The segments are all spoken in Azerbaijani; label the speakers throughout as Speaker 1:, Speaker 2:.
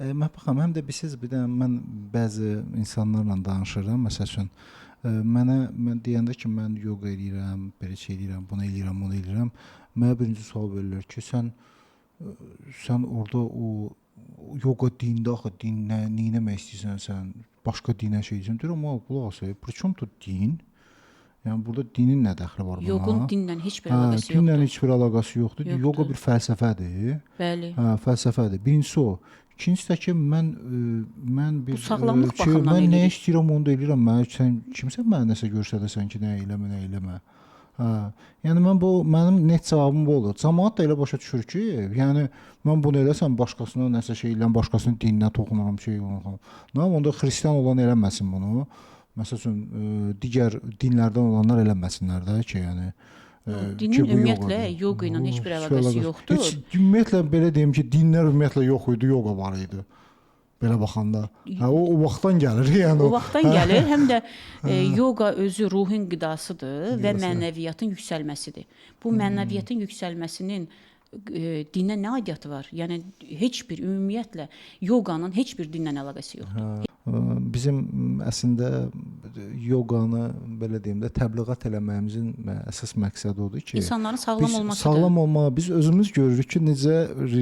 Speaker 1: Məhbub xanım, həm də bilirsiniz, bir də mən bəzi insanlarla danışıram. Məsəl üçün, mən deyəndə ki, mən yoga eləyirəm, belə şey eləyirəm, bunu eləyirəm, bunu eləyirəm. Mənə birinci sual verirlər ki, sən orada o yoga dində axı din nə etmək istəyirsən sən? Başqa dinə şey deyirsən. Deyirəm, amma qulaq as, priçom tu din? Yəni burada dinin nə dəxli var buna?
Speaker 2: Yoğun dinlə heç bir əlaqəsi yoxdur.
Speaker 1: Dinlə heç bir əlaqəsi yoxdur. Yoga bir fəlsəfədir.
Speaker 2: Bəli.
Speaker 1: Fəlsəfədir. Birincisi o. İkincisi də ki, mən bir
Speaker 2: Bu sağlamlıq baxımından
Speaker 1: mən nə
Speaker 2: eləyirik.
Speaker 1: istəyirəm onu da eləyirəm. Sən kimsə mənə nəsə göstərsən ki, nə eləmə. Yəni mənim net cavabım bu olur. Cəmaət də elə başa düşür ki, yəni mən bunu eləsəm başqasına nəsə şey eləyəm, başqasının dininə toxunuram, şey olacaq. Nə onda xristian olan eləməsin bunu. Məsələn, digər dinlərdən olanlar eləməsinlər də ki, yəni
Speaker 2: Dinin ümumiyyətlə yoga ilə heç bir əlaqəsi yoxdur.
Speaker 1: Heç ümumiyyətlə belə deyim ki, dinlər ümumiyyətlə yox idi, yoga var idi. Belə baxanda. O vaxtdan gəlir, yəni.
Speaker 2: O vaxtdan gəlir, həm də yoga özü ruhun qidasıdır və mənəviyyatın yüksəlməsidir. Bu mənəviyyatın yüksəlməsinin dinə nə aidiyyatı var? Yəni heç bir ümumiyyətlə yoganın heç bir dinlə əlaqəsi yoxdur.
Speaker 1: Bizim əslində yoganı belə deyim də təbliğat eləməyimizin əsas məqsədi odur ki,
Speaker 2: İnsanların sağlam olmasıdır.
Speaker 1: Sağlam olmağa biz özümüz görürük ki, necə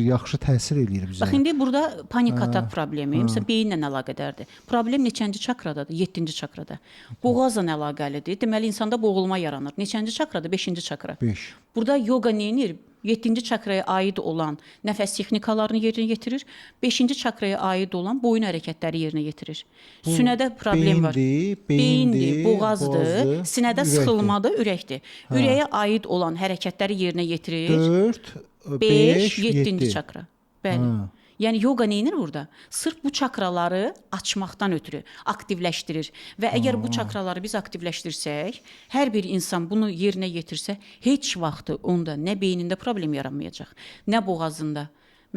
Speaker 1: yaxşı təsir eləyir bizə.
Speaker 2: Bax indi burada panik atak problemi, məsələn beyinlə əlaqədardır. Problem neçənci çakradadır? 7-ci çakrada. Boğazla əlaqəlidir. Deməli insanda boğulma yaranır. Neçənci çakrada? 5-ci çakra.
Speaker 1: 5.
Speaker 2: Burada yoga nə edir? 7-ci çakraya aid olan nəfəs texnikalarını yerinə yetirir. 5-ci çakraya aid olan boyun hərəkətləri yerinə yetirir. Sinədə problem var. Beyindir, boğazdır, sinədə sıxılmadır, ürəkdir. Ürəyə aid olan hərəkətləri yerinə yetirir.
Speaker 1: 4,
Speaker 2: 5, 7-ci çakra. Bəli. Yəni yoga nə edir burada? Sırf bu çakraları açmaqdan ötürü aktivləşdirir və əgər bu çakraları biz aktivləşdirsək, hər bir insan bunu yerinə yetirsə, heç vaxt onda nə beynində problem yaranmayacaq, nə boğazında.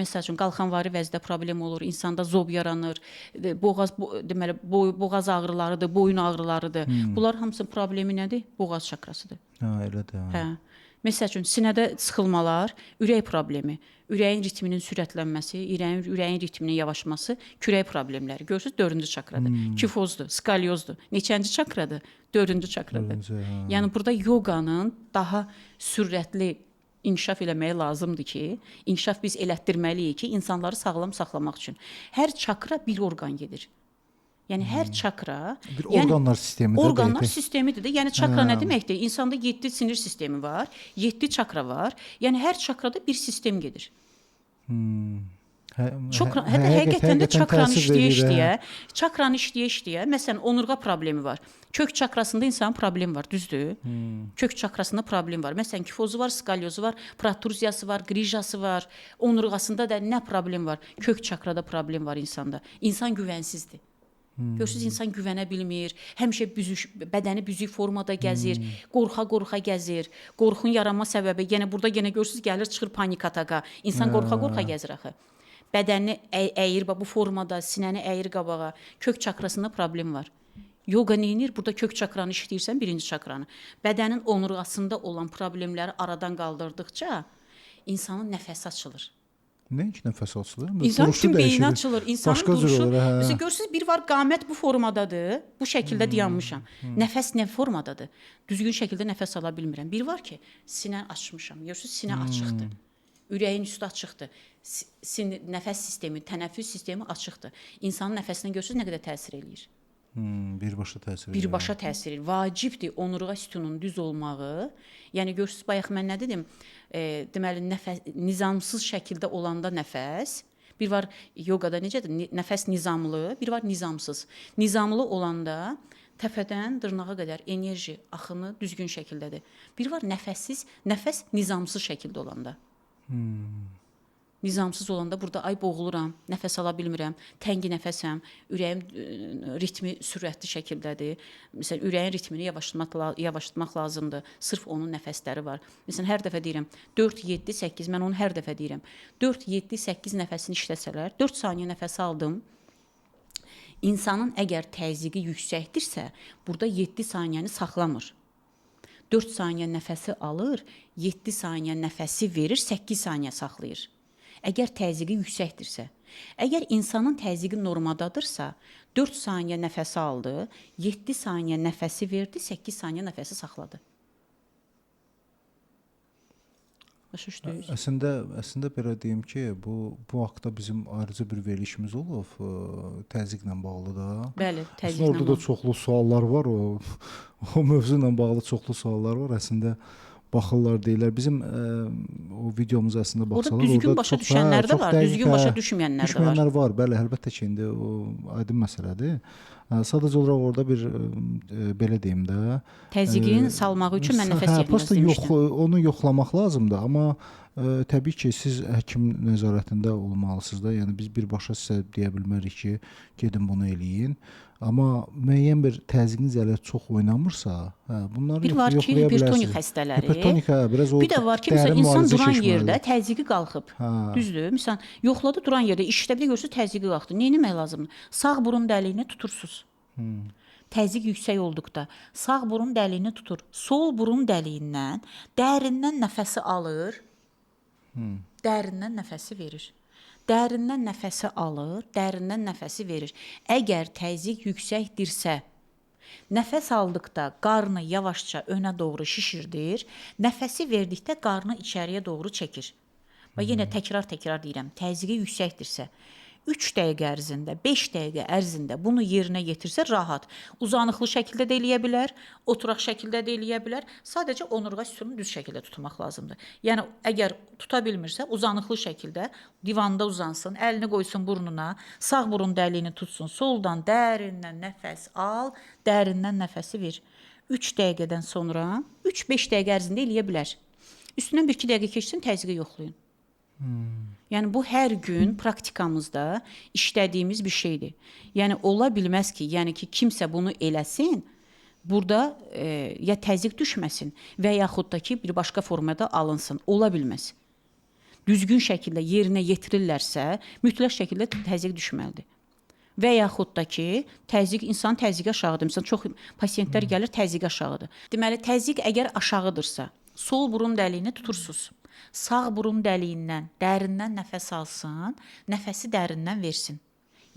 Speaker 2: Məsəl üçün qalxanvari vəzdə problem olur, insanda zob yaranır, deməli boğaz ağrılarıdır, boyun ağrılarıdır. Bunlar hamısı problemi nədir? Boğaz çakrasıdır.
Speaker 1: Elədir.
Speaker 2: Hə. Məsəl üçün sinədə sıxılmalar, ürək problemi, ürəyin ritminin sürətlənməsi, ürəyin ritminin yavaşması, kürək problemləri. Görürsüz 4-cü çakradır. Kifozdur, skalyozdur. Neçənci çakradır? 4-cü çakradır. Yəni burada yoganın daha sürətli inkişaf eləməyi lazımdır ki, inkişaf biz elətdirməliyik ki, insanları sağlam saxlamaq üçün. Hər çakra bir orqan gedir. Yəni hər çakra
Speaker 1: bir orqanlar sistemidir.
Speaker 2: Orqanlar sistemidir. Yəni çakra nə deməkdir? İnsanda 7 sinir sistemi var, 7 çakra var. Yəni hər çakrada bir sistem gedir. Həqiqətən də çakranı işləyə, məsələn, onurğa problemi var. Kök çakrasında insanın problemi var, düzdür? Kök çakrasında problem var. Məsələn, kifozu var, skalyozu var, protruziyası var, qrijası var. Onurğasında da nə problem var? Kök çakrada problem var insanda. İnsan güvənsizdir. Görürsüz, insan güvənə bilmir, həmişə bədəni büzük formada gəzir, qorxa gəzir. Qorxun yaranma səbəbi, burada görürsüz, gəlir, çıxır panik ataka. İnsan qorxa gəzir axı. Bədəni əyir, bu formada, sinəni əyir qabağa. Kök çakrasında problem var. Yoga nə edir? Burada kök çakranı işləyirsən, 1-ci çakranı. Bədənin onurğasında olan problemləri aradan qaldırdıqca insanın nəfəsi açılır.
Speaker 1: Nə ki nəfəs açılır?
Speaker 2: İnsan üçün beyni açılır. İnsanın duruşu. Məsələn, görürsünüz, bir var qamət bu formadadır. Bu şəkildə dayanmışam. Nəfəs nə formadadır? Düzgün şəkildə nəfəs ala bilmirəm. Bir var ki, sinə açmışam. Görürsünüz, sinə açıqdır. Ürəyin üstü açıqdır. Nəfəs sistemi, tənəffüs sistemi açıqdır. İnsanın nəfəsinə görürsünüz nə qədər təsir eləyir.
Speaker 1: Birbaşa təsir.
Speaker 2: Birbaşa təsir. Vacibdir onurğa sütununun düz olmağı. Yəni görürsüz, bayaq mən nə dedim? Deməli nizamsız şəkildə olanda nəfəs, bir var yoqada necədir? Nəfəs nizamlı, bir var nizamsız. Nizamlı olanda təpədən dırnağa qədər enerji axını düzgün şəkildədir. Bir var nəfəssiz, nəfəs nizamsız şəkildə olanda. Nizamsız olanda burada boğuluram, nəfəs ala bilmirəm, təngi nəfəsəm, ürəyim ritmi sürətli şəkildədir. Məsələn, ürəyin ritmini yavaşlatmaq lazımdır. Sırf onun nəfəsləri var. Məsələn, hər dəfə deyirəm 4, 7, 8, mən onu hər dəfə deyirəm. 4, 7, 8 nəfəsini işləsələr, 4 saniyə nəfəs aldım. İnsanın əgər təzyiqi yüksəkdirsə, burada 7 saniyəni saxlamır. 4 saniyə nəfəsi alır, 7 saniyə nəfəsi verir, 8 saniyə saxlayır. Əgər təzyiqi yüksəkdirsə, əgər insanın təzyiqi normadadırsa, 4 saniyə nəfəsi aldı, 7 saniyə nəfəsi verdi, 8 saniyə nəfəsi saxladı. Başa düşdünüz?
Speaker 1: Əslində belə deyim ki, bu haqqda bizim ayrıca bir verilişimiz olub, təzyiqlə bağlı da.
Speaker 2: Bəli,
Speaker 1: Əslində
Speaker 2: təzyiqlə
Speaker 1: orada da
Speaker 2: bağlı.
Speaker 1: çoxlu suallar var, o mövzu ilə bağlı çoxlu suallar var. Əslində baxırlar deyirlər. Bizim o videomuza əslində
Speaker 2: Orada
Speaker 1: baxsalar,
Speaker 2: düzgün başa düşənlər də var, düzgün başa düşməyənlər də var.
Speaker 1: Düşməyənlər var, bəli, əlbəttə ki, indi o aydın məsələdir. Sadəcə olaraq orada bir belə deyim də,
Speaker 2: Təzyiqin salmağı üçün mən nəfəs yetməz
Speaker 1: prosta
Speaker 2: demişdim.
Speaker 1: onu yoxlamaq lazımdır, amma təbii ki, siz həkim nəzarətində olmalısınız da. Yəni biz birbaşa sizə deyə bilmərik ki, gedin bunu eləyin. Amma müəyyən bir təzyiqiniz elə çox oynamırsa, bunları
Speaker 2: Bir var ki,
Speaker 1: yoxlaya
Speaker 2: hipertonik
Speaker 1: bilərsiniz.
Speaker 2: xəstələri.
Speaker 1: Hipertonik, biraz o
Speaker 2: Bir də var ki,
Speaker 1: dərin
Speaker 2: məsələn, insan
Speaker 1: müalicə
Speaker 2: duran
Speaker 1: keçməlidir.
Speaker 2: yerdə təzyiqi qalxıb. Düzdür? Məsələn, yoxladı duran yerdə, işdə bir də görürsüz təzyiqi qalxdı. Nə etmək lazımdır? Sağ burun dəliyini tutursunuz. Təzyiq yüksək olduqda sağ burun dəliyini tutur. Sol burun dəliyindən dərindən nəfəsi alır. Dərindən nəfəsi verir. Dərindən nəfəsi alır, dərindən nəfəsi verir. Əgər təzyiq yüksəkdirsə, nəfəs aldıqda qarnı yavaşca önə doğru şişirdir, nəfəsi verdikdə qarnı içəriyə doğru çəkir. Və yenə təkrar deyirəm, təzyiqi yüksəkdirsə, 3 dəqiqə ərzində, 5 dəqiqə ərzində bunu yerinə yetirsə rahat. Uzanıqlı şəkildə də eləyə bilər, oturaq şəkildə də eləyə bilər. Sadəcə onurğa sütununu düz şəkildə tutmaq lazımdır. Yəni əgər tuta bilmirsə, uzanıqlı şəkildə divanda uzansın, əlini qoysun burnuna, sağ burun dəliyini tutsun, soldan dərindən nəfəs al, dərindən nəfəsi ver. 3 dəqiqədən sonra 3-5 dəqiqə ərzində eləyə bilər. Üstündən 1-2 dəqiqə keçsin, təzyiqi yoxlayın. Yəni bu hər gün praktikamızda işlədiyimiz bir şeydir. Yəni ola bilməz ki, kimsə bunu eləsin, burada ya təzyiq düşməsin və yaxud da ki, bir başqa formada alınsın. Ola bilməz. Düzgün şəkildə yerinə yetirirlərsə, mütləq şəkildə təzyiq düşməlidir. Və yaxud da ki, insan təzyiqi aşağıdır. Məsələn, çox pasiyentlər gəlir, təzyiqi aşağıdır. Deməli, təzyiq əgər aşağıdırsa, sol burun dəliyini tutursunuz. Sağ burun dəliyindən dərindən nəfəs alsın, nəfəsi dərindən versin.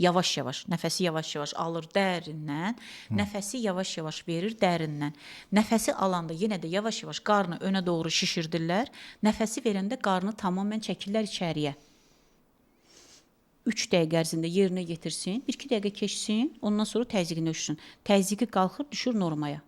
Speaker 2: Yavaş-yavaş, nəfəsi yavaş-yavaş alır dərindən, nəfəsi yavaş-yavaş verir dərindən. Nəfəsi alanda yenə də yavaş-yavaş qarnı önə doğru şişirdirlər, nəfəsi verəndə qarnı tamamilə çəkirlər içəriyə. 3 dəqiqə ərzində yerinə yetirsin, 1-2 dəqiqə keçsin, ondan sonra təzyiqini ölçsün. Təzyiqi qalxır, düşür normaya.